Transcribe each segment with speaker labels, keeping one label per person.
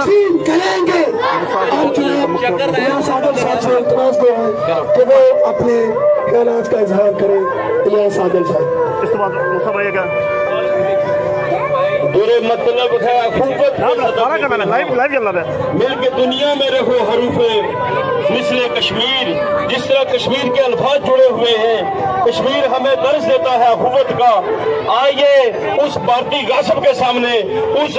Speaker 1: छीन के लेंगे। और जनाब इलियास आदिल साहब से इल्तिमास दो है कि वो अपने ख्यालात का इजहार करें। इलियास आदिल साहब।
Speaker 2: इस बात मुसा भाई का
Speaker 3: बुरे मतलब है अखुवत
Speaker 2: लाइव चल रहा है।
Speaker 3: मिल के दुनिया में रहो हरूफे मिसले कश्मीर, जिस तरह कश्मीर के अल्फाज जुड़े हुए हैं। कश्मीर हमें दर्ज देता है अखुवत का। आइए उस भारतीय गासिब के सामने, उस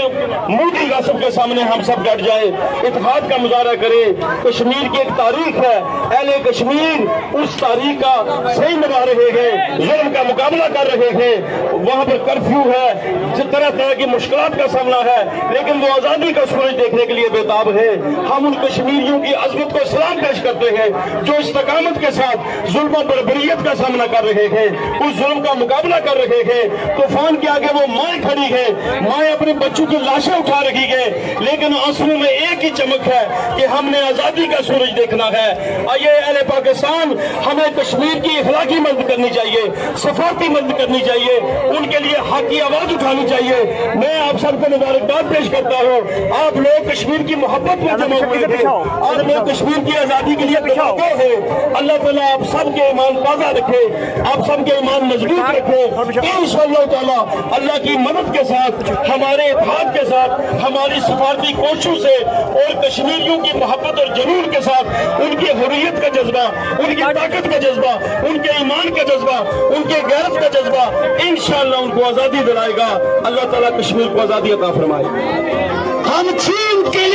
Speaker 3: मोदी गासिब के सामने हम सब डट जाए, इत्तेहाद का मुजाहरा करें। कश्मीर की एक तारीख है, अहले कश्मीर उस तारीख का सही निभा रहे हैं, जुल्म का मुकाबला कर रहे हैं। वहाँ पर कर्फ्यू है, जिस तरह तरह की मुश्किलात का सामना है, लेकिन वो आजादी का सूरज देखने के लिए बेताब है। हम उन कश्मीरियों की अजमत को सलाम पेश करते हैं जो इस्तकामत के साथ जुल्म बर्बरियत का सामना कर रहे हैं, उस जुल्म का मुकाबला कर रहे हैं। तूफान के आगे वो माए खड़ी है, माए अपने बच्चों की लाशें उठा रही है, लेकिन आंसुओं में एक ही चमक है कि हमने आजादी का सूरज देखना है। आइए अहले पाकिस्तान, हमें कश्मीर की इखलाकी मदद करनी चाहिए, सफारती मदद करनी चाहिए, उनके लिए हक की आवाज उठानी चाहिए। मैं आप सबको मुबारकबाद पेश करता हूँ। आप लोग कश्मीर की मोहब्बत में जमा हुए हैं, आप लोग कश्मीर की आजादी के लिए तैयार हैं। अल्लाह ताला आप सबके ईमान ताज़ा रखे, आप सबके ईमान मजबूत रखे। इंशाअल्लाह ताला अल्लाह की मदद के साथ, हमारे इत्तेहाद के साथ, हमारी सफारती कोशिशों से और कश्मीरियों की मोहब्बत और जुनून के साथ उनकी हुर्रियत का जज्बा, उनकी ताकत का जज्बा, उनके ईमान का जज्बा, उनके गैरत का जज्बा इंशाअल्लाह उनको आजादी दिलाएगा। अल्लाह ताला कश्मीर को आजादी अता फरमाए।
Speaker 1: हम छीन के